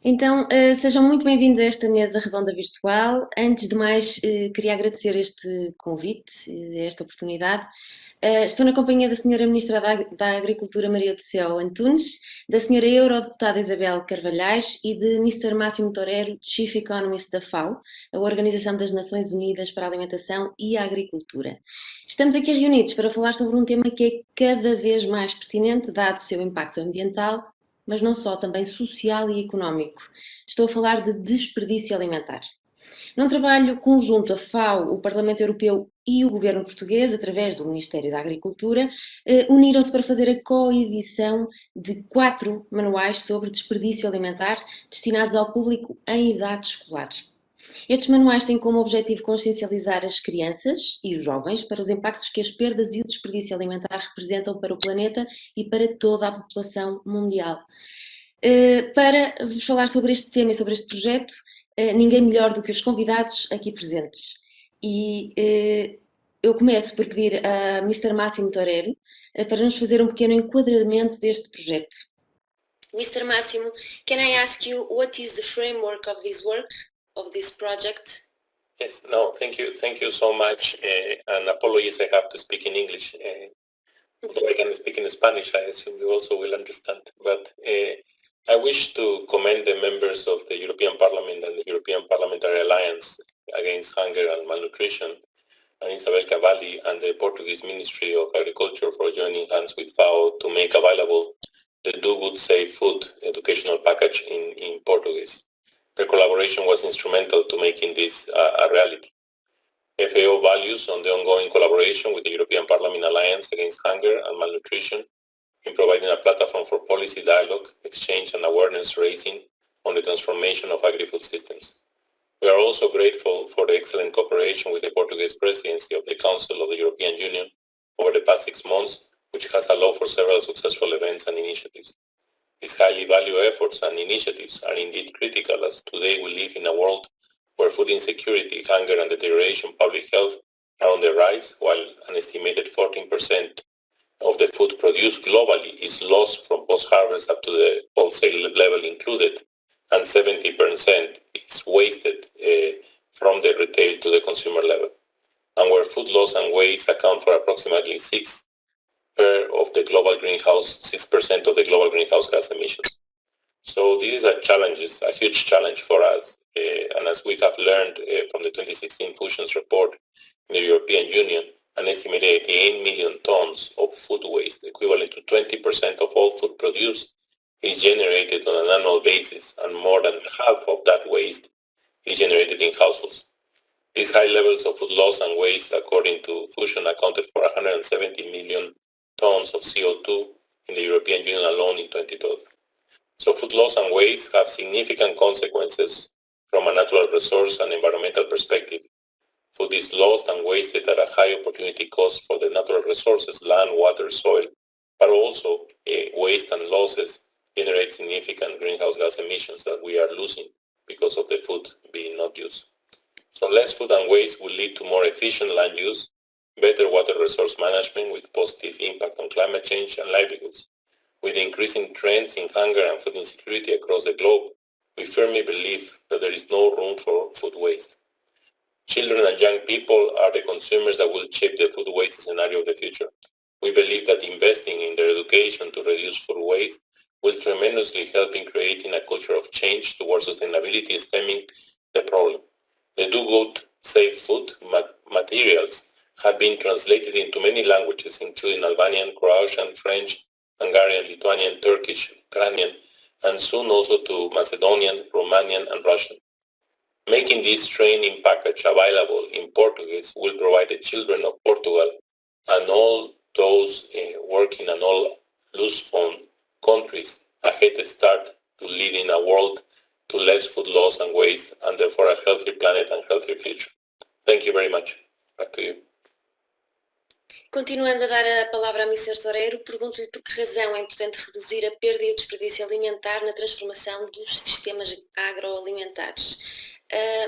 Então, sejam muito bem-vindos a esta mesa redonda virtual. Antes de mais, queria agradecer este convite, esta oportunidade. Estou na companhia da Senhora Ministra da Agricultura Maria do Céu Antunes, da Senhora Eurodeputada Isabel Carvalhais e de Mr. Máximo Torero, Chief Economist da FAO, a Organização das Nações Unidas para a Alimentação e a Agricultura. Estamos aqui reunidos para falar sobre um tema que é cada vez mais pertinente, dado o seu impacto ambiental, mas não só, também social e económico. Estou a falar de desperdício alimentar. Num trabalho conjunto, a FAO, o Parlamento Europeu e o Governo Português, através do Ministério da Agricultura, uniram-se para fazer a coedição de 4 manuais sobre desperdício alimentar destinados ao público em idade escolar. Estes manuais têm como objetivo consciencializar as crianças e os jovens para os impactos que as perdas e o desperdício alimentar representam para o planeta e para toda a população mundial. Para vos falar sobre este tema e sobre este projeto, ninguém melhor do que os convidados aqui presentes. E eu começo por pedir a Mr. Máximo Torero para nos fazer um pequeno enquadramento deste projeto. Mr. Máximo, can I ask you what is the framework of this work, of this project? Yes, no, thank you so much, and apologies I have to speak in English. Although I can speak in Spanish, I assume you also will understand. But I wish to commend the members of the European Parliament and the European Parliamentary Alliance Against Hunger and Malnutrition, and Isabel Cavalli and the Portuguese Ministry of Agriculture for joining hands with FAO to make available the Do Good Safe Food educational package in Portuguese. Their collaboration was instrumental to making this a reality. FAO values on the ongoing collaboration with the European Parliament Alliance Against Hunger and Malnutrition in providing a platform for policy dialogue, exchange and awareness raising on the transformation of agri-food systems. We are also grateful for the excellent cooperation with the Portuguese presidency of the Council of the European Union over the past 6 months, which has allowed for several successful events and initiatives. These highly valued efforts and initiatives are indeed critical, as today we live in a world where food insecurity, hunger and deterioration of public health are on the rise, while an estimated 14% of the food produced globally is lost from post-harvest up to the wholesale level included, and 70% is wasted from the retail to the consumer level. And where food loss and waste account for approximately 6% of the global greenhouse gas emissions. So this is a huge challenge for us. And as we have learned from the 2016 Fusions report in the European Union, an estimated 88 million tons of food waste, equivalent to 20% of all food produced, is generated on an annual basis, and more than half of that waste is generated in households. These high levels of food loss and waste, according to Fusion, accounted for 170 million tons of CO2 in the European Union alone in 2012. So food loss and waste have significant consequences from a natural resource and environmental perspective. Food is lost and wasted at a high opportunity cost for the natural resources, land, water, soil, but also waste and losses generate significant greenhouse gas emissions that we are losing because of the food being not used. So less food and waste will lead to more efficient land use, better water resource management with positive impact on climate change and livelihoods. With increasing trends in hunger and food insecurity across the globe, we firmly believe that there is no room for food waste. Children and young people are the consumers that will shape the food waste scenario of the future. We believe that investing in their education to reduce food waste will tremendously help in creating a culture of change towards sustainability stemming the problem. The Do Good Safe Food materials have been translated into many languages, including Albanian, Croatian, French, Hungarian, Lithuanian, Turkish, Ukrainian, and soon also to Macedonian, Romanian, and Russian. Making this training package available in Portuguese will provide the children of Portugal and all those working in all loose-phone countries a head start to lead in a world to less food loss and waste, and therefore a healthier planet and healthier future. Thank you very much. Back to you. Continuando a dar a palavra a Mr. Torero, pergunto-lhe por que razão é importante reduzir a perda e o desperdício alimentar na transformação dos sistemas agroalimentares.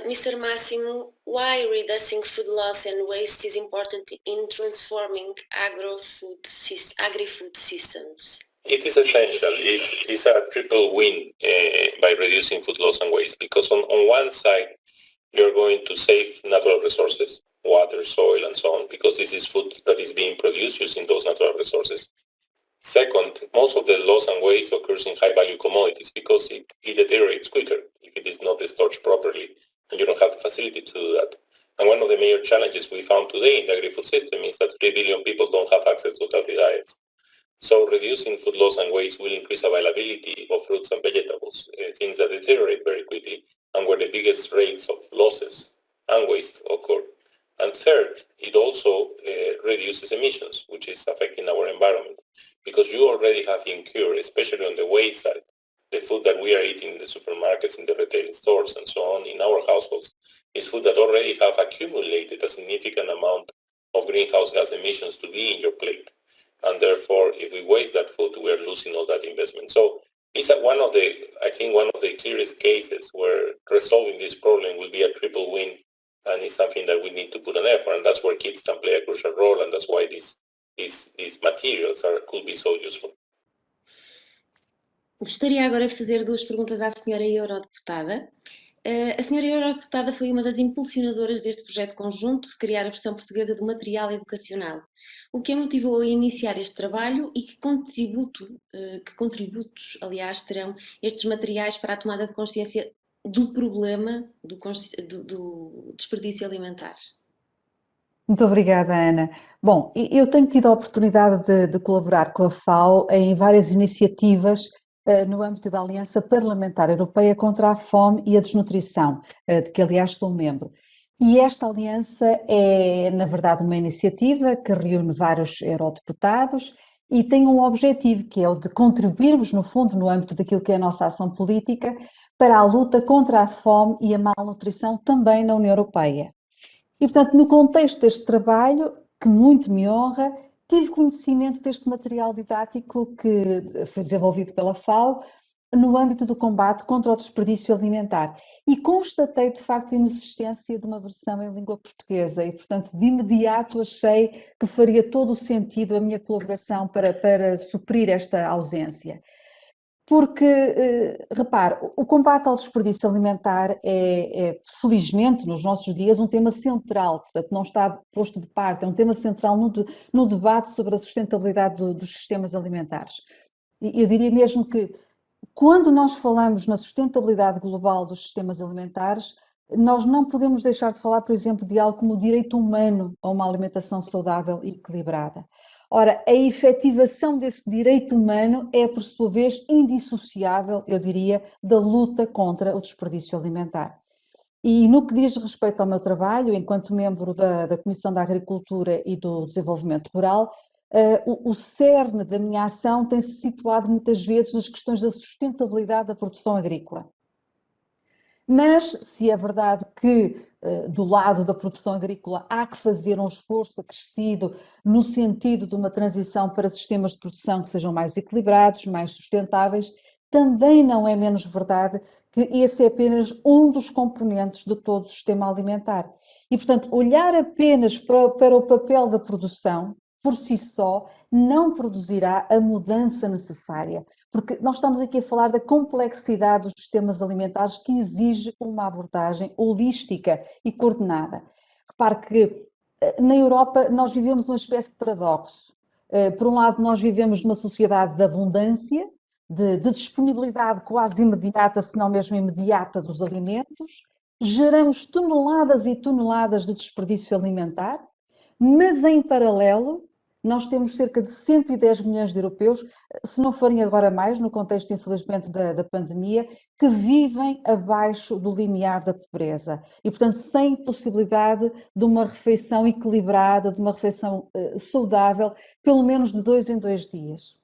Mr. Máximo, why reducing food loss and waste is important in transforming agri-food systems? It is essential. It's a triple win by reducing food loss and waste, because on one side, you're going to save natural resources, water, soil, and so on, because this is food that is being produced using those natural resources. Second, most of the loss and waste occurs in high-value commodities because it deteriorates quicker if it is not stored properly, and you don't have the facility to do that. And one of the major challenges we found today in the agri-food system is that 3 billion people don't have access to healthy diets. So reducing food loss and waste will increase availability of fruits and vegetables, things that deteriorate very quickly and where the biggest rates of losses and waste occur. And third, it also reduces emissions, which is affecting our environment, because you already have incurred, especially on the waste side, the food that we are eating in the supermarkets, in the retail stores, and so on, in our households, is food that already have accumulated a significant amount of greenhouse gas emissions to be in your plate. And therefore, if we waste that food, we are losing all that investment. So it's one of the clearest cases where resolving this problem will be a triple win, and it's something that we need to put an effort, and that's where kids can play a crucial role, and that's why these materials could be so useful. Gostaria agora de fazer duas perguntas à senhora eurodeputada. A senhora eurodeputada foi uma das impulsionadoras deste projeto conjunto de criar a versão portuguesa do material educacional. O que a motivou a iniciar este trabalho e que contributos, aliás, terão estes materiais para a tomada de consciência do problema do desperdício alimentar? Muito obrigada, Ana. Bom, eu tenho tido a oportunidade de colaborar com a FAO em várias iniciativas no âmbito da Aliança Parlamentar Europeia contra a Fome e a Desnutrição, de que aliás sou membro. E esta aliança é, na verdade, uma iniciativa que reúne vários eurodeputados e tem um objetivo, que é o de contribuirmos, no fundo, no âmbito daquilo que é a nossa ação política, para a luta contra a fome e a malnutrição também na União Europeia. E, portanto, no contexto deste trabalho, que muito me honra, tive conhecimento deste material didático que foi desenvolvido pela FAO no âmbito do combate contra o desperdício alimentar e constatei, de facto, a inexistência de uma versão em língua portuguesa e, portanto, de imediato achei que faria todo o sentido a minha colaboração para suprir esta ausência. Porque, repare, o combate ao desperdício alimentar é, felizmente, nos nossos dias, um tema central, portanto, não está posto de parte, é um tema central no debate sobre a sustentabilidade dos sistemas alimentares. E eu diria mesmo que, quando nós falamos na sustentabilidade global dos sistemas alimentares, nós não podemos deixar de falar, por exemplo, de algo como o direito humano a uma alimentação saudável e equilibrada. Ora, a efetivação desse direito humano é, por sua vez, indissociável, eu diria, da luta contra o desperdício alimentar. E no que diz respeito ao meu trabalho, enquanto membro da Comissão da Agricultura e do Desenvolvimento Rural, o cerne da minha ação tem-se situado muitas vezes nas questões da sustentabilidade da produção agrícola. Mas, se é verdade que do lado da produção agrícola há que fazer um esforço acrescido no sentido de uma transição para sistemas de produção que sejam mais equilibrados, mais sustentáveis, também não é menos verdade que esse é apenas um dos componentes de todo o sistema alimentar. E, portanto, olhar apenas para o papel da produção, por si só, não produzirá a mudança necessária, porque nós estamos aqui a falar da complexidade dos sistemas alimentares que exige uma abordagem holística e coordenada. Repare que na Europa nós vivemos uma espécie de paradoxo. Por um lado, nós vivemos numa sociedade de abundância, de disponibilidade quase imediata, se não mesmo imediata, dos alimentos, geramos toneladas e toneladas de desperdício alimentar, mas em paralelo nós temos cerca de 110 milhões de europeus, se não forem agora mais, no contexto, infelizmente, da pandemia, que vivem abaixo do limiar da pobreza e, portanto, sem possibilidade de uma refeição equilibrada, de uma refeição saudável, pelo menos de 2 em 2 dias.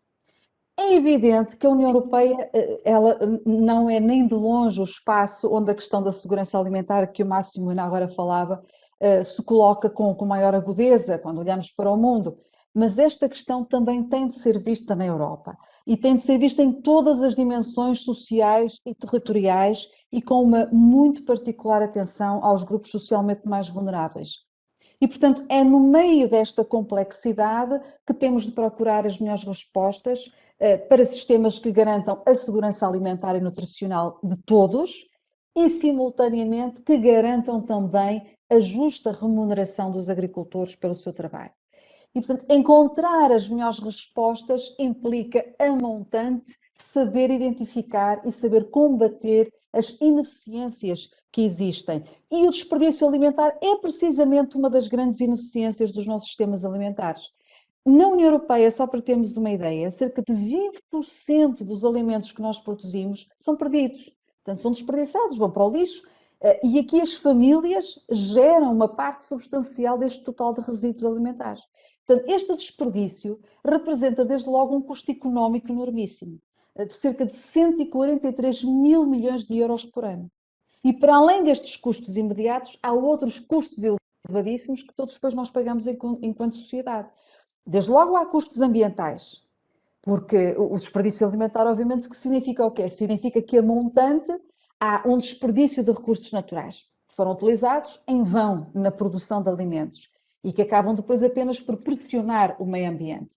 É evidente que a União Europeia, ela não é nem de longe o espaço onde a questão da segurança alimentar, que o Máximo ainda agora falava, se coloca com maior agudeza quando olhamos para o mundo. Mas esta questão também tem de ser vista na Europa e tem de ser vista em todas as dimensões sociais e territoriais e com uma muito particular atenção aos grupos socialmente mais vulneráveis. E, portanto, é no meio desta complexidade que temos de procurar as melhores respostas, para sistemas que garantam a segurança alimentar e nutricional de todos e, simultaneamente, que garantam também a justa remuneração dos agricultores pelo seu trabalho. E, portanto, encontrar as melhores respostas implica, a montante, saber identificar e saber combater as ineficiências que existem. E o desperdício alimentar é precisamente uma das grandes ineficiências dos nossos sistemas alimentares. Na União Europeia, só para termos uma ideia, cerca de 20% dos alimentos que nós produzimos são perdidos. Portanto, são desperdiçados, vão para o lixo. E aqui as famílias geram uma parte substancial deste total de resíduos alimentares. Portanto, este desperdício representa, desde logo, um custo económico enormíssimo, de cerca de 143 mil milhões de euros por ano. E para além destes custos imediatos, há outros custos elevadíssimos que todos depois nós pagamos enquanto sociedade. Desde logo há custos ambientais, porque o desperdício alimentar, obviamente, que significa o quê? Significa que a montante há um desperdício de recursos naturais que foram utilizados em vão na produção de alimentos e que acabam depois apenas por pressionar o meio ambiente.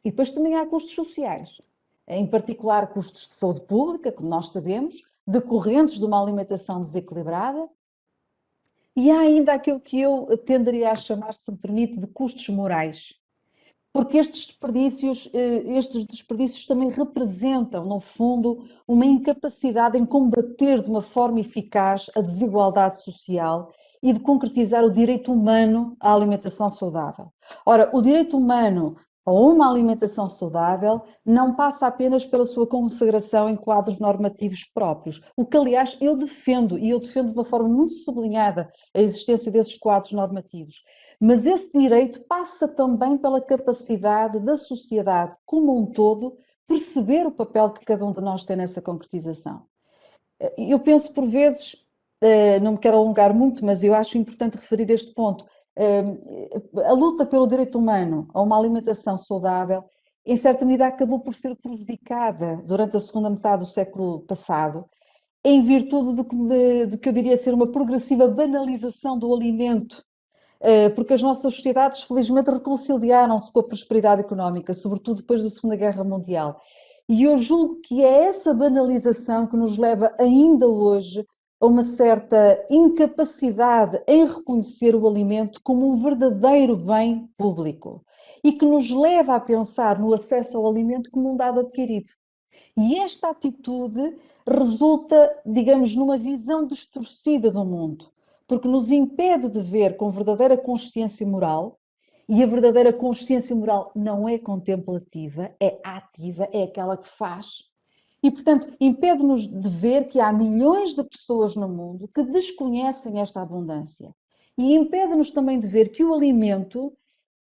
E depois também há custos sociais, em particular custos de saúde pública, como nós sabemos, decorrentes de uma alimentação desequilibrada. E há ainda aquilo que eu tenderia a chamar, se me permite, de custos morais. Porque estes desperdícios também representam, no fundo, uma incapacidade em combater de uma forma eficaz a desigualdade social e de concretizar o direito humano à alimentação saudável. Ora, o direito humano a uma alimentação saudável não passa apenas pela sua consagração em quadros normativos próprios, o que, aliás, eu defendo, e eu defendo de uma forma muito sublinhada a existência desses quadros normativos. Mas esse direito passa também pela capacidade da sociedade como um todo perceber o papel que cada um de nós tem nessa concretização. Eu penso por vezes, não me quero alongar muito, mas eu acho importante referir este ponto, a luta pelo direito humano a uma alimentação saudável, em certa medida acabou por ser prejudicada durante a segunda metade do século passado, em virtude do que eu diria ser uma progressiva banalização do alimento, porque as nossas sociedades, felizmente, reconciliaram-se com a prosperidade económica, sobretudo depois da Segunda Guerra Mundial. E eu julgo que é essa banalização que nos leva ainda hoje a uma certa incapacidade em reconhecer o alimento como um verdadeiro bem público e que nos leva a pensar no acesso ao alimento como um dado adquirido. E esta atitude resulta, digamos, numa visão distorcida do mundo, porque nos impede de ver com verdadeira consciência moral, e a verdadeira consciência moral não é contemplativa, é ativa, é aquela que faz. E, portanto, impede-nos de ver que há milhões de pessoas no mundo que desconhecem esta abundância. E impede-nos também de ver que o alimento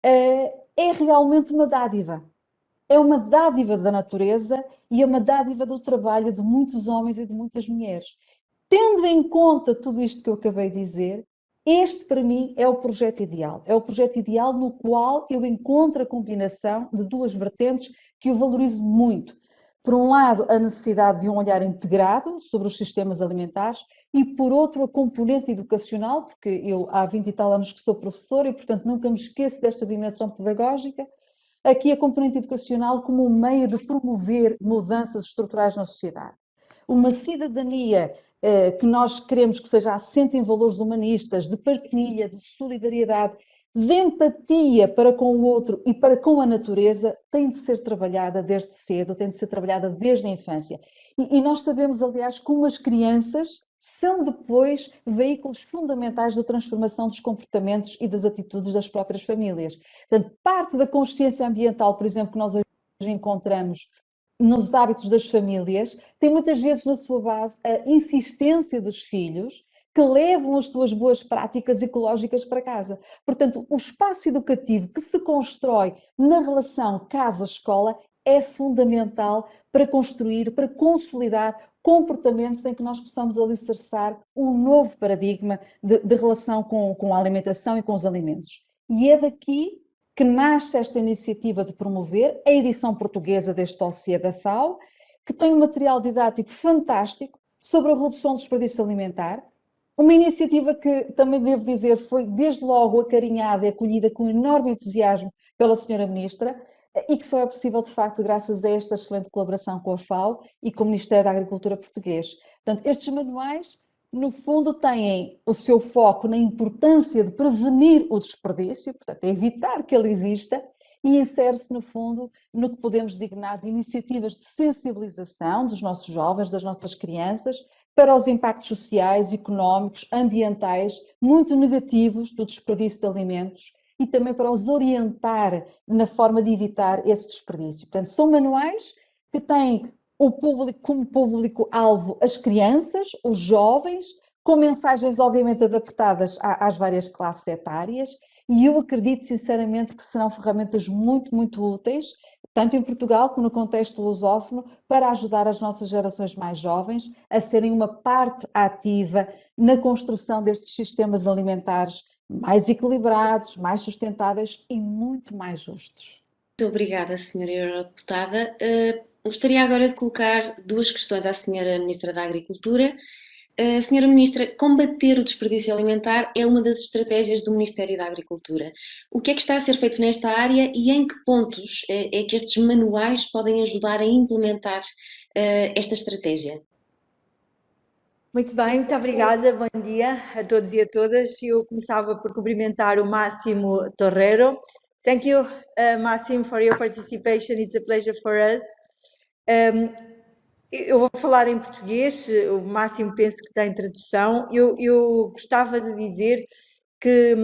é realmente uma dádiva. É uma dádiva da natureza e é uma dádiva do trabalho de muitos homens e de muitas mulheres. Tendo em conta tudo isto que eu acabei de dizer, este para mim é o projeto ideal. É o projeto ideal no qual eu encontro a combinação de duas vertentes que eu valorizo muito. Por um lado, a necessidade de um olhar integrado sobre os sistemas alimentares e, por outro, a componente educacional, porque eu há 20 e tal anos que sou professora e, portanto, nunca me esqueço desta dimensão pedagógica. Aqui a componente educacional como um meio de promover mudanças estruturais na sociedade. Uma cidadania que nós queremos que seja assente em valores humanistas, de partilha, de solidariedade, de empatia para com o outro e para com a natureza, tem de ser trabalhada desde cedo, tem de ser trabalhada desde a infância. E nós sabemos, aliás, como as crianças são depois veículos fundamentais da transformação dos comportamentos e das atitudes das próprias famílias. Portanto, parte da consciência ambiental, por exemplo, que nós hoje encontramos nos hábitos das famílias, tem muitas vezes na sua base a insistência dos filhos que levam as suas boas práticas ecológicas para casa. Portanto, o espaço educativo que se constrói na relação casa-escola é fundamental para construir, para consolidar comportamentos em que nós possamos alicerçar um novo paradigma de relação com a alimentação e com os alimentos. E é daqui que nasce esta iniciativa de promover a edição portuguesa deste dossiê da FAO, que tem um material didático fantástico sobre a redução do desperdício alimentar, uma iniciativa que, também devo dizer, foi desde logo acarinhada e acolhida com enorme entusiasmo pela Sra. Ministra, e que só é possível, de facto, graças a esta excelente colaboração com a FAO e com o Ministério da Agricultura português. Portanto, estes manuais, no fundo, têm o seu foco na importância de prevenir o desperdício, portanto, evitar que ele exista, e insere-se, no fundo, no que podemos designar de iniciativas de sensibilização dos nossos jovens, das nossas crianças, para os impactos sociais, económicos, ambientais, muito negativos do desperdício de alimentos e também para os orientar na forma de evitar esse desperdício. Portanto, são manuais que têm o público como público-alvo as crianças, os jovens, com mensagens obviamente adaptadas às várias classes etárias, e eu acredito sinceramente que serão ferramentas muito, muito úteis, tanto em Portugal como no contexto lusófono, para ajudar as nossas gerações mais jovens a serem uma parte ativa na construção destes sistemas alimentares mais equilibrados, mais sustentáveis e muito mais justos. Muito obrigada, Senhora Eurodeputada. Gostaria agora de colocar duas questões à Senhora Ministra da Agricultura. Senhora Ministra, combater o desperdício alimentar é uma das estratégias do Ministério da Agricultura. O que é que está a ser feito nesta área e em que pontos é que estes manuais podem ajudar a implementar esta estratégia? Muito bem, muito obrigada. Bom dia a todos e a todas. Eu começava por cumprimentar o Máximo Torrero. Thank you, Máximo, for your participation. It's a pleasure for us. Eu vou falar em português, o Máximo penso que tem tradução. Eu gostava de dizer que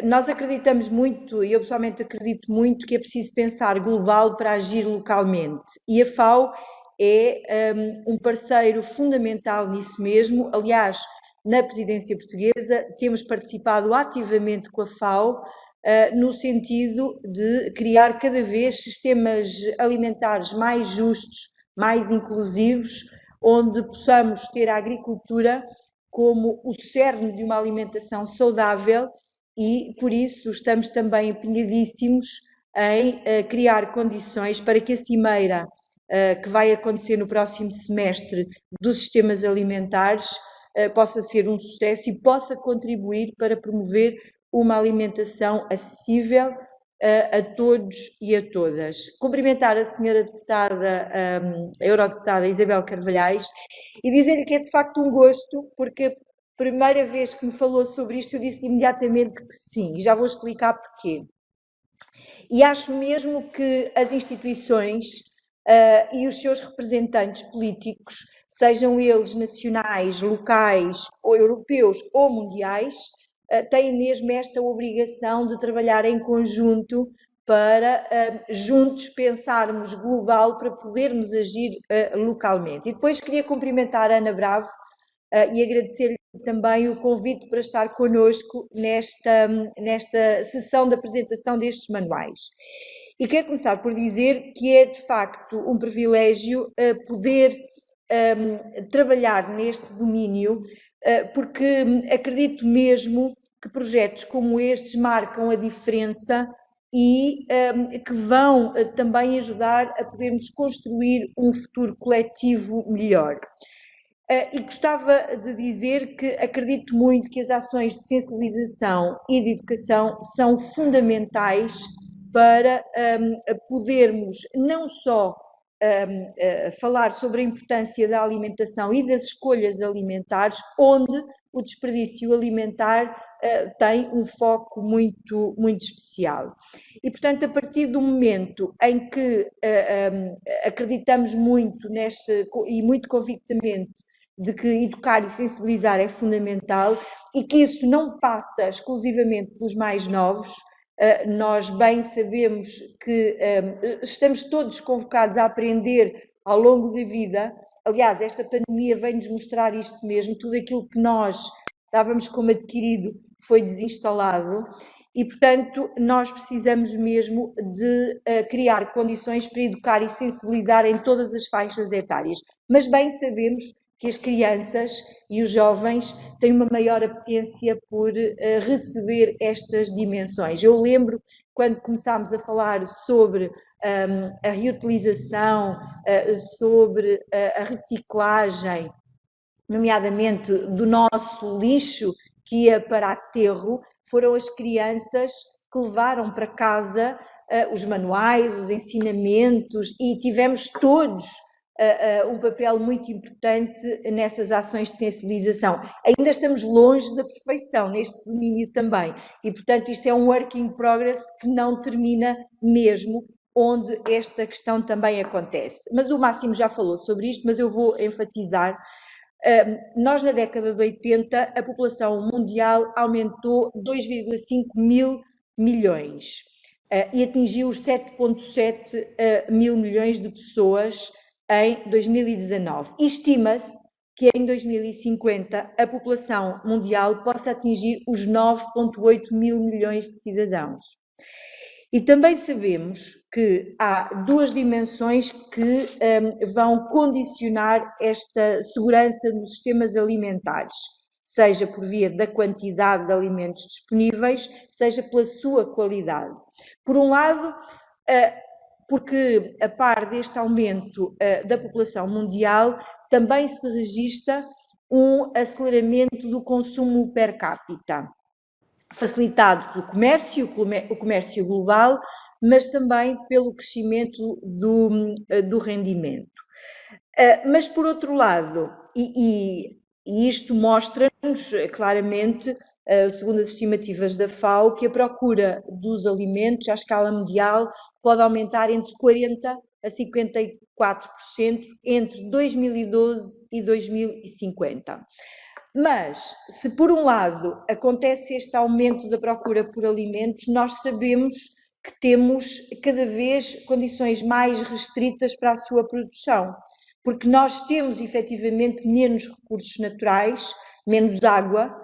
nós acreditamos muito, e eu pessoalmente acredito muito, que é preciso pensar global para agir localmente. E a FAO é um parceiro fundamental nisso mesmo. Aliás, na presidência portuguesa temos participado ativamente com a FAO no sentido de criar cada vez sistemas alimentares mais justos, mais inclusivos, onde possamos ter a agricultura como o cerne de uma alimentação saudável e, por isso, estamos também empenhadíssimos em criar condições para que a cimeira que vai acontecer no próximo semestre dos sistemas alimentares possa ser um sucesso e possa contribuir para promover uma alimentação acessível a todos e a todas. Cumprimentar a senhora deputada, a eurodeputada Isabel Carvalhais, e dizer-lhe que é de facto um gosto, porque a primeira vez que me falou sobre isto eu disse imediatamente que sim, e já vou explicar porquê. E acho mesmo que as instituições e os seus representantes políticos, sejam eles nacionais, locais, ou europeus ou mundiais, têm mesmo esta obrigação de trabalhar em conjunto para juntos pensarmos global para podermos agir localmente. E depois queria cumprimentar a Ana Bravo e agradecer-lhe também o convite para estar connosco nesta sessão de apresentação destes manuais. E quero começar por dizer que é de facto um privilégio poder trabalhar neste domínio, porque acredito mesmo que projetos como estes marcam a diferença e que vão também ajudar a podermos construir um futuro coletivo melhor. E gostava de dizer que acredito muito que as ações de sensibilização e de educação são fundamentais para podermos não só falar sobre a importância da alimentação e das escolhas alimentares, onde o desperdício alimentar tem um foco muito, muito especial. E, portanto, a partir do momento em que acreditamos muito e muito convictamente de que educar e sensibilizar é fundamental e que isso não passa exclusivamente pelos mais novos, nós bem sabemos que estamos todos convocados a aprender ao longo da vida. Aliás, esta pandemia vem-nos mostrar isto mesmo, tudo aquilo que nós dávamos como adquirido foi desinstalado e, portanto, nós precisamos mesmo de criar condições para educar e sensibilizar em todas as faixas etárias. Mas bem sabemos que as crianças e os jovens têm uma maior apetência por receber estas dimensões. Eu lembro quando começámos a falar sobre a reutilização, sobre a reciclagem, nomeadamente do nosso lixo que ia para aterro, foram as crianças que levaram para casa os manuais, os ensinamentos, e tivemos todos um papel muito importante nessas ações de sensibilização. Ainda estamos longe da perfeição neste domínio também, e portanto isto é um work in progress que não termina mesmo, onde esta questão também acontece. Mas o Máximo já falou sobre isto, mas eu vou enfatizar. Nós na década de 80 a população mundial aumentou 2,5 mil milhões e atingiu os 7,7 mil milhões de pessoas em 2019. E estima-se que em 2050 a população mundial possa atingir os 9,8 mil milhões de cidadãos. E também sabemos que há duas dimensões que vão condicionar esta segurança nos sistemas alimentares, seja por via da quantidade de alimentos disponíveis, seja pela sua qualidade. Por um lado, porque a par deste aumento da população mundial, também se registra um aceleramento do consumo per capita, facilitado pelo comércio, o comércio global, mas também pelo crescimento do rendimento. Mas, por outro lado, e isto mostra-nos claramente, segundo as estimativas da FAO, que a procura dos alimentos à escala mundial pode aumentar entre 40% a 54% entre 2012 e 2050. Mas, se por um lado acontece este aumento da procura por alimentos, nós sabemos que temos cada vez condições mais restritas para a sua produção, porque nós temos efetivamente menos recursos naturais, menos água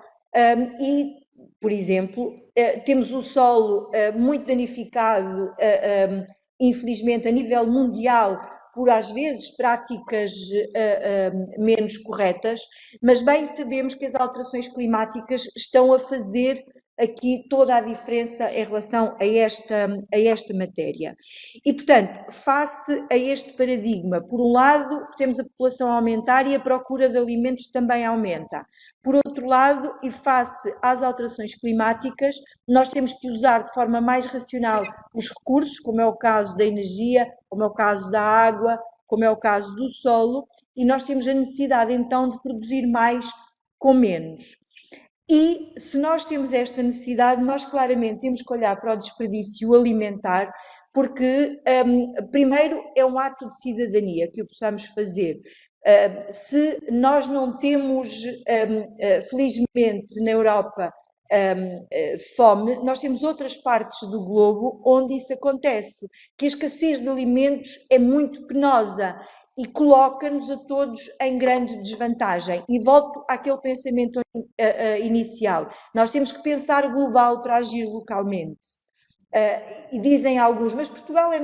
e, por exemplo, temos o solo muito danificado, infelizmente, a nível mundial, por às vezes práticas menos corretas, mas bem sabemos que as alterações climáticas estão a fazer aqui toda a diferença em relação a esta matéria. E, portanto, face a este paradigma, por um lado, temos a população a aumentar e a procura de alimentos também aumenta. Por outro lado, e face às alterações climáticas, nós temos que usar de forma mais racional os recursos, como é o caso da energia, como é o caso da água, como é o caso do solo, e nós temos a necessidade, então, de produzir mais com menos. E se nós temos esta necessidade, nós claramente temos que olhar para o desperdício alimentar, porque, primeiro, é um ato de cidadania que o possamos fazer. Se nós não temos, felizmente, na Europa, fome, nós temos outras partes do globo onde isso acontece, que a escassez de alimentos é muito penosa e coloca-nos a todos em grande desvantagem. E volto àquele pensamento inicial. Nós temos que pensar global para agir localmente. E dizem alguns, mas Portugal é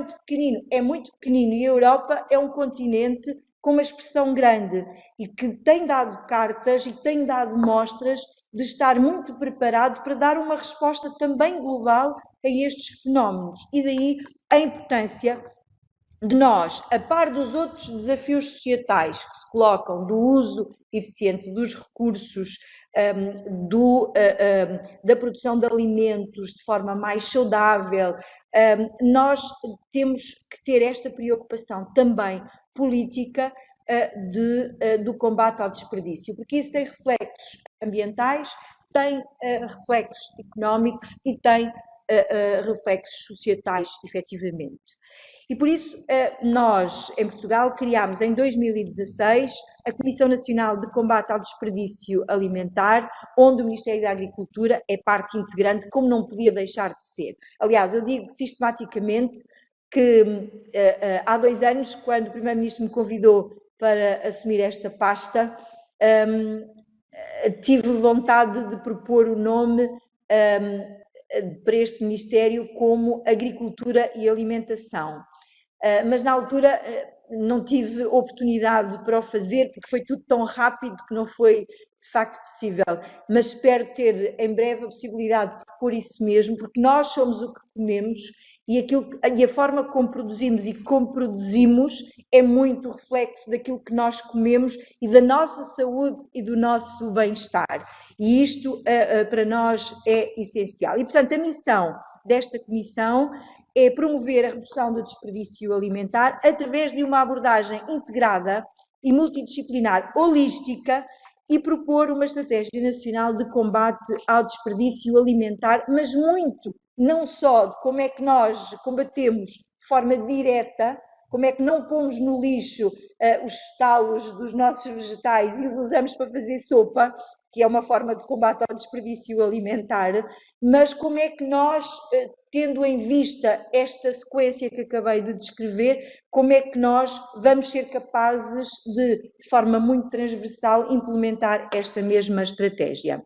muito pequenino e a Europa é um continente com uma expressão grande e que tem dado cartas e tem dado mostras de estar muito preparado para dar uma resposta também global a estes fenómenos. E daí a importância de nós, a par dos outros desafios societais que se colocam do uso eficiente dos recursos, da produção de alimentos de forma mais saudável, nós temos que ter esta preocupação também política do combate ao desperdício, porque isso tem reflexos ambientais, tem reflexos económicos e tem reflexos societais, efetivamente. E por isso nós, em Portugal, criámos em 2016 a Comissão Nacional de Combate ao Desperdício Alimentar, onde o Ministério da Agricultura é parte integrante, como não podia deixar de ser. Aliás, eu digo sistematicamente que há 2 anos, quando o Primeiro-Ministro me convidou para assumir esta pasta, tive vontade de propor o nome para este Ministério como Agricultura e Alimentação. Mas na altura não tive oportunidade para o fazer, porque foi tudo tão rápido que não foi de facto possível. Mas espero ter em breve a possibilidade de propor isso mesmo, porque nós somos o que comemos e a forma como produzimos e como produzimos é muito reflexo daquilo que nós comemos e da nossa saúde e do nosso bem-estar. E isto para nós é essencial. E, portanto, a missão desta comissão é promover a redução do desperdício alimentar através de uma abordagem integrada e multidisciplinar holística e propor uma estratégia nacional de combate ao desperdício alimentar, mas muito, não só de como é que nós combatemos de forma direta, como é que não pomos no lixo os talos dos nossos vegetais e os usamos para fazer sopa, que é uma forma de combate ao desperdício alimentar, mas como é que nós, tendo em vista esta sequência que acabei de descrever, como é que nós vamos ser capazes de forma muito transversal, implementar esta mesma estratégia.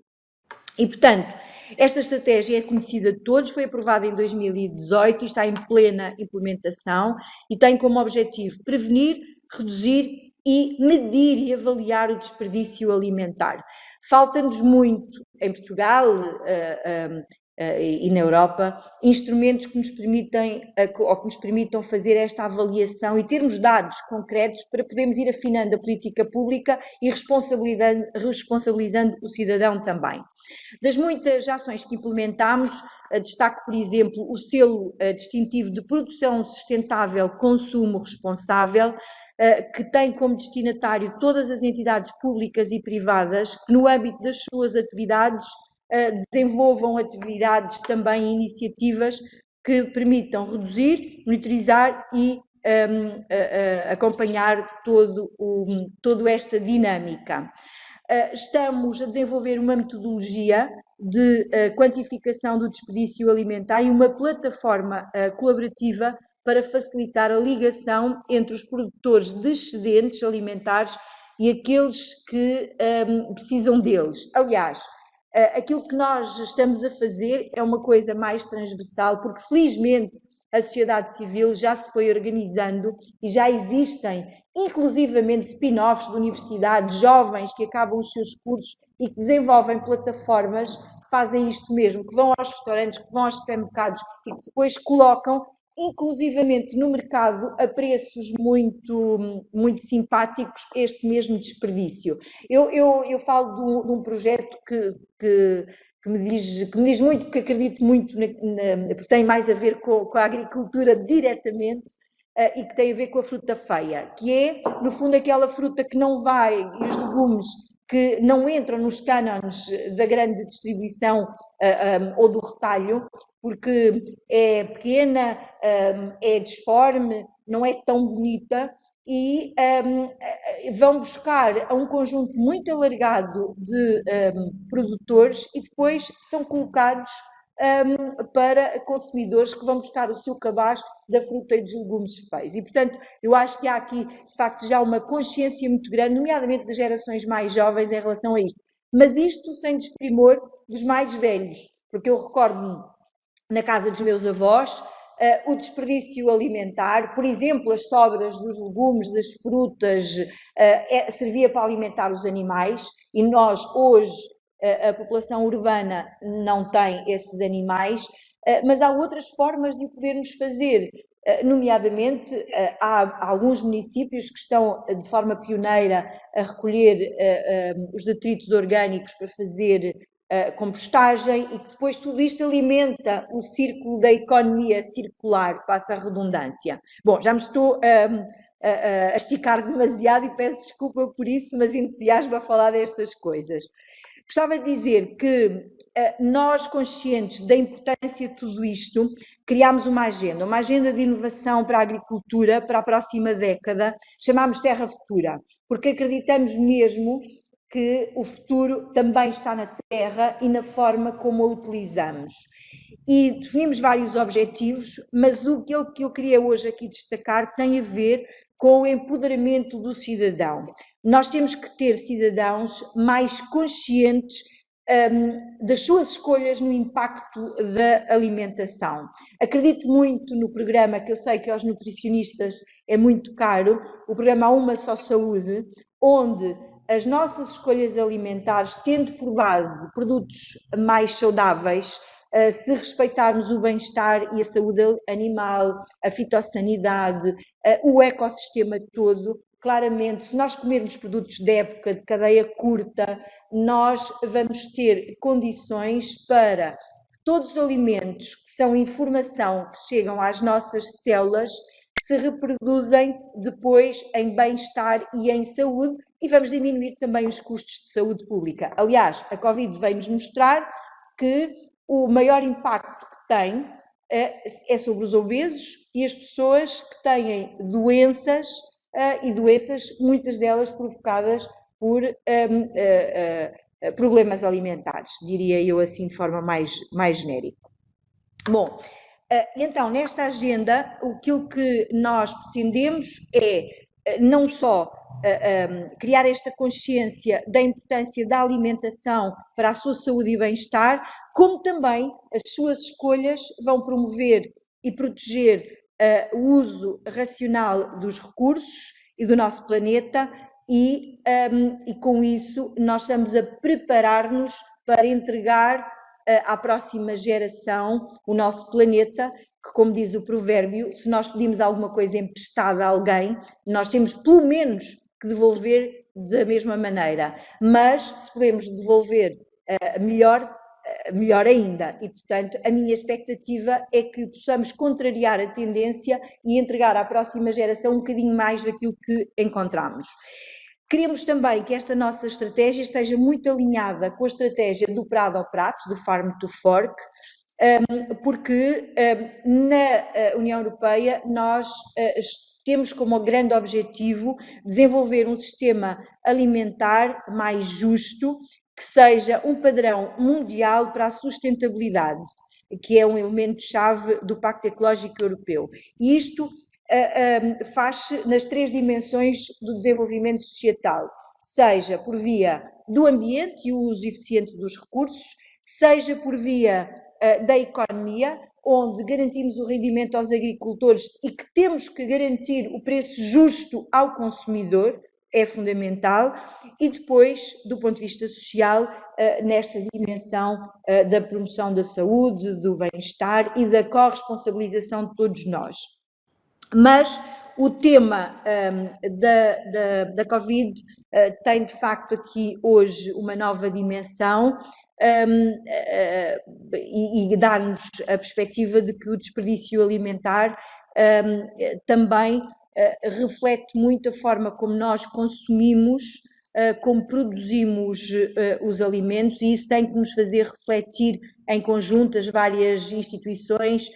E, portanto, esta estratégia é conhecida de todos, foi aprovada em 2018 e está em plena implementação e tem como objetivo prevenir, reduzir e medir e avaliar o desperdício alimentar. Falta-nos muito em Portugal e na Europa instrumentos que nos permitam fazer esta avaliação e termos dados concretos para podermos ir afinando a política pública e responsabilizando o cidadão também. Das muitas ações que implementámos, destaco, por exemplo, o selo distintivo de produção sustentável, consumo responsável, que tem como destinatário todas as entidades públicas e privadas que, no âmbito das suas atividades, desenvolvam atividades também, iniciativas que permitam reduzir, monitorizar e acompanhar toda esta dinâmica. Estamos a desenvolver uma metodologia de quantificação do desperdício alimentar e uma plataforma colaborativa para facilitar a ligação entre os produtores de excedentes alimentares e aqueles que precisam deles. Aliás, aquilo que nós estamos a fazer é uma coisa mais transversal, porque felizmente a sociedade civil já se foi organizando e já existem inclusivamente spin-offs de universidades, jovens que acabam os seus cursos e que desenvolvem plataformas que fazem isto mesmo, que vão aos restaurantes, que vão aos supermercados e que depois colocam inclusivamente no mercado a preços muito, muito simpáticos este mesmo desperdício. Eu falo de um projeto que me diz muito, porque acredito muito, porque tem mais a ver com a agricultura diretamente, e que tem a ver com a fruta feia, que é, no fundo, aquela fruta que não vai, e os legumes que não entram nos cânones da grande distribuição ou do retalho, porque é pequena, é disforme, não é tão bonita, e vão buscar a um conjunto muito alargado de produtores e depois são colocados para consumidores que vão buscar o seu cabaz da fruta e dos legumes feios. E, portanto, eu acho que há aqui, de facto, já uma consciência muito grande, nomeadamente das gerações mais jovens em relação a isto. Mas isto sem desprimor dos mais velhos, porque eu recordo-me, na casa dos meus avós, o desperdício alimentar, por exemplo, as sobras dos legumes, das frutas, servia para alimentar os animais, e nós hoje, a população urbana não tem esses animais, mas há outras formas de o podermos fazer, nomeadamente há alguns municípios que estão de forma pioneira a recolher os detritos orgânicos para fazer compostagem e que depois tudo isto alimenta o círculo da economia circular, passa a redundância. Bom, já me estou a esticar demasiado e peço desculpa por isso, mas entusiasmo a falar destas coisas. Gostava de dizer que nós, conscientes da importância de tudo isto, criámos uma agenda de inovação para a agricultura para a próxima década, chamámos Terra Futura, porque acreditamos mesmo que o futuro também está na terra e na forma como a utilizamos. E definimos vários objetivos, mas o que eu queria hoje aqui destacar tem a ver com o empoderamento do cidadão. Nós temos que ter cidadãos mais conscientes das suas escolhas no impacto da alimentação. Acredito muito no programa, que eu sei que aos nutricionistas é muito caro, o programa Uma Só Saúde, onde as nossas escolhas alimentares, tendo por base produtos mais saudáveis, se respeitarmos o bem-estar e a saúde animal, a fitossanidade, o ecossistema todo, claramente, se nós comermos produtos de época, de cadeia curta, nós vamos ter condições para todos os alimentos que são informação que chegam às nossas células se reproduzem depois em bem-estar e em saúde, e vamos diminuir também os custos de saúde pública. Aliás, a Covid veio-nos mostrar que o maior impacto que tem é sobre os obesos e as pessoas que têm doenças, e doenças, muitas delas provocadas por problemas alimentares, diria eu assim de forma mais genérica. Bom, então nesta agenda aquilo que nós pretendemos é não só criar esta consciência da importância da alimentação para a sua saúde e bem-estar, como também as suas escolhas vão promover e proteger o uso racional dos recursos e do nosso planeta e com isso nós estamos a preparar-nos para entregar à próxima geração o nosso planeta, que, como diz o provérbio, se nós pedimos alguma coisa emprestada a alguém, nós temos pelo menos que devolver da mesma maneira, mas se podemos devolver melhor ainda, e portanto a minha expectativa é que possamos contrariar a tendência e entregar à próxima geração um bocadinho mais daquilo que encontramos. Queremos também que esta nossa estratégia esteja muito alinhada com a estratégia do Prado ao Prato, do Farm to Fork, porque na União Europeia nós temos como grande objetivo desenvolver um sistema alimentar mais justo, que seja um padrão mundial para a sustentabilidade, que é um elemento-chave do Pacto Ecológico Europeu. E isto faz-se nas 3 dimensões do desenvolvimento societal, seja por via do ambiente e o uso eficiente dos recursos, seja por via da economia, onde garantimos o rendimento aos agricultores e que temos que garantir o preço justo ao consumidor, é fundamental, e depois, do ponto de vista social, nesta dimensão da promoção da saúde, do bem-estar e da corresponsabilização de todos nós. Mas o tema da Covid tem, de facto, aqui hoje uma nova dimensão e dá-nos a perspectiva de que o desperdício alimentar também reflete muito a forma como nós consumimos, como produzimos os alimentos, e isso tem que nos fazer refletir em conjunto as várias instituições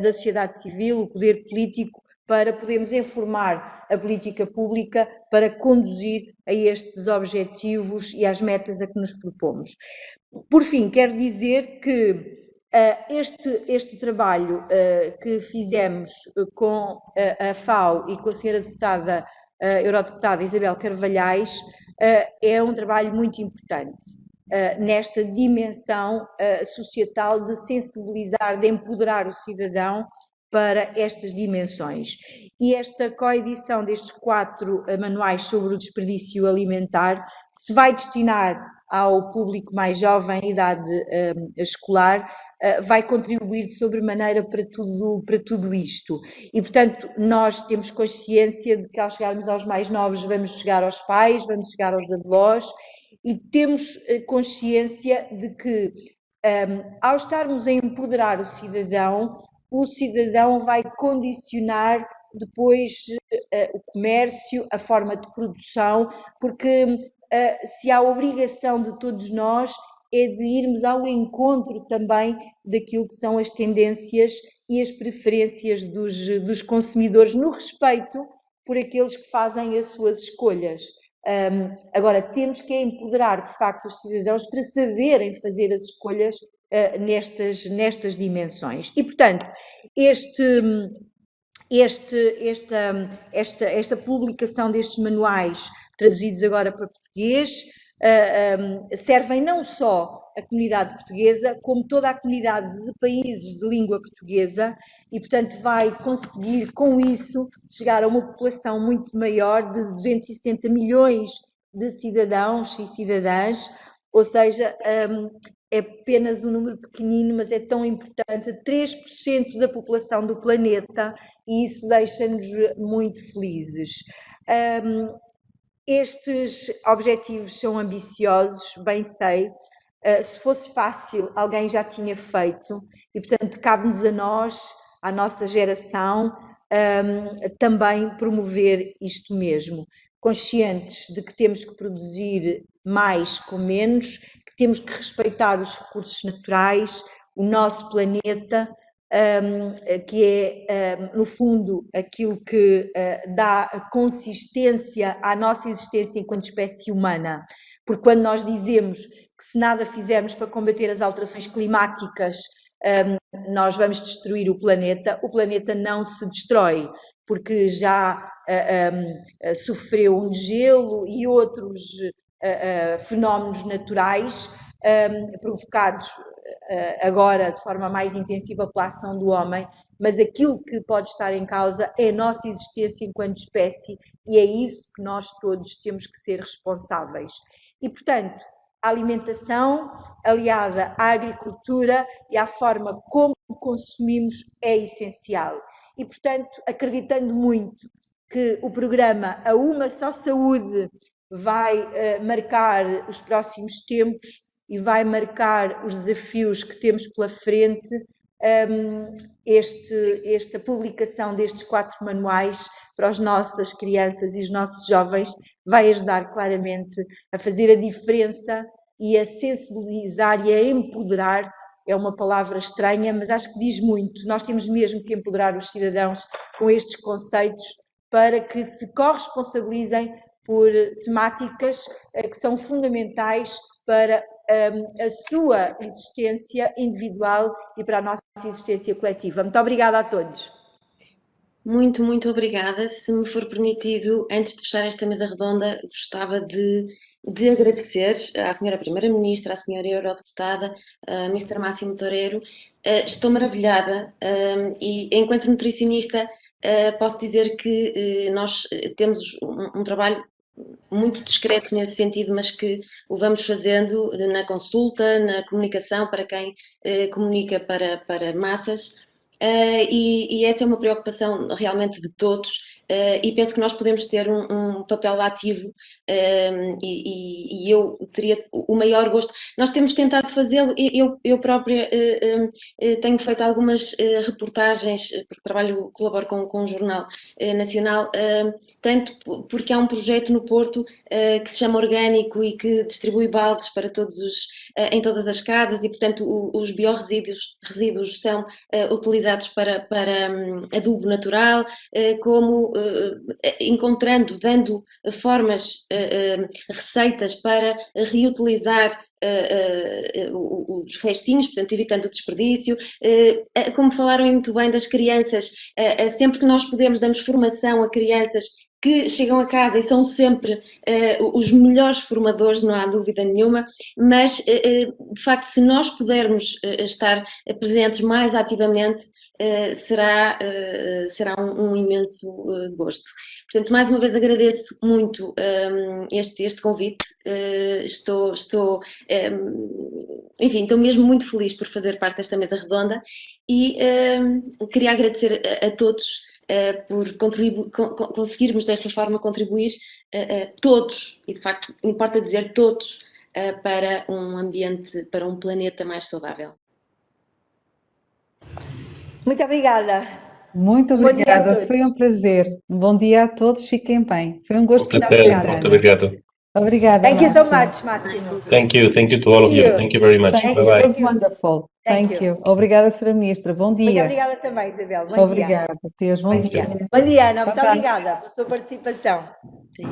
da sociedade civil, o poder político, para podermos informar a política pública para conduzir a estes objetivos e às metas a que nos propomos. Por fim, quero dizer que este trabalho que fizemos com a FAO e com a senhora deputada, eurodeputada Isabel Carvalhais, é um trabalho muito importante nesta dimensão societal de sensibilizar, de empoderar o cidadão para estas dimensões. E esta coedição destes 4 manuais sobre o desperdício alimentar, que se vai destinar ao público mais jovem, em idade escolar, vai contribuir de sobremaneira para tudo isto. E, portanto, nós temos consciência de que ao chegarmos aos mais novos vamos chegar aos pais, vamos chegar aos avós, e temos consciência de que, ao estarmos a empoderar o cidadão vai condicionar depois o comércio, a forma de produção, porque se há obrigação de todos nós é de irmos ao encontro também daquilo que são as tendências e as preferências dos consumidores no respeito por aqueles que fazem as suas escolhas. Agora, temos que empoderar, de facto, os cidadãos para saberem fazer as escolhas nestas dimensões. E, portanto, esta publicação destes manuais, traduzidos agora para português, servem não só a comunidade portuguesa, como toda a comunidade de países de língua portuguesa, e, portanto, vai conseguir, com isso, chegar a uma população muito maior de 270 milhões de cidadãos e cidadãs, ou seja, é apenas um número pequenino, mas é tão importante, 3% da população do planeta, e isso deixa-nos muito felizes. Estes objetivos são ambiciosos, bem sei, Se fosse fácil, alguém já tinha feito e, portanto, cabe-nos a nós, à nossa geração, também promover isto mesmo, conscientes de que temos que produzir mais com menos, que temos que respeitar os recursos naturais, o nosso planeta, que é, no fundo, aquilo que dá consistência à nossa existência enquanto espécie humana. Porque quando nós dizemos que se nada fizermos para combater as alterações climáticas, nós vamos destruir o planeta não se destrói, porque já sofreu um degelo e outros fenómenos naturais provocados agora de forma mais intensiva pela ação do homem, mas aquilo que pode estar em causa é a nossa existência enquanto espécie e é isso que nós todos temos que ser responsáveis. E, portanto, a alimentação aliada à agricultura e à forma como consumimos é essencial. E, portanto, acreditando muito que o programa A Uma Só Saúde vai marcar os próximos tempos e vai marcar os desafios que temos pela frente, esta publicação destes 4 manuais para as nossas crianças e os nossos jovens vai ajudar claramente a fazer a diferença e a sensibilizar e a empoderar. É uma palavra estranha, mas acho que diz muito. Nós temos mesmo que empoderar os cidadãos com estes conceitos para que se corresponsabilizem por temáticas que são fundamentais para a sua existência individual e para a nossa existência coletiva. Muito obrigada a todos. Muito, muito obrigada. Se me for permitido, antes de fechar esta mesa redonda, gostava de agradecer à Sra. Primeira-Ministra, à Sra. Eurodeputada, a Mr. Máximo Toureiro. Estou maravilhada e, enquanto nutricionista, posso dizer que nós temos um trabalho muito discreto nesse sentido, mas que o vamos fazendo na consulta, na comunicação para quem comunica para massas. E essa é uma preocupação realmente de todos e penso que nós podemos ter um papel ativo e eu teria o maior gosto. Nós temos tentado fazê-lo, eu própria tenho feito algumas reportagens, porque colaboro com um jornal nacional, tanto porque há um projeto no Porto que se chama Orgânico e que distribui baldes para em todas as casas e, portanto, os biorresíduos são utilizados para adubo natural, como dando formas, receitas para reutilizar os restinhos, portanto, evitando o desperdício. Como falaram muito bem das crianças, sempre que nós podemos, damos formação a crianças que chegam a casa e são sempre os melhores formadores, não há dúvida nenhuma, mas de facto, se nós pudermos estar presentes mais ativamente, será um imenso gosto. Portanto, mais uma vez agradeço muito este convite, enfim, estou mesmo muito feliz por fazer parte desta mesa redonda e queria agradecer a todos por conseguirmos desta forma contribuir todos, e de facto importa dizer todos, para um ambiente, para um planeta mais saudável. Muito obrigada. Muito obrigada, foi um prazer. Um bom dia a todos, fiquem bem. Foi um gosto. Muito obrigado. Obrigada. Thank you so much, Máximo. Thank you to all of you. Thank you very much. Bye bye. It was wonderful. Thank you. Obrigada, Sra. Ministra. Bom dia. Muito obrigada também, Isabel. Bom obrigada. dia. Deus, bom dia. Bom dia, Ana. Muito obrigada pela sua participação. Sim.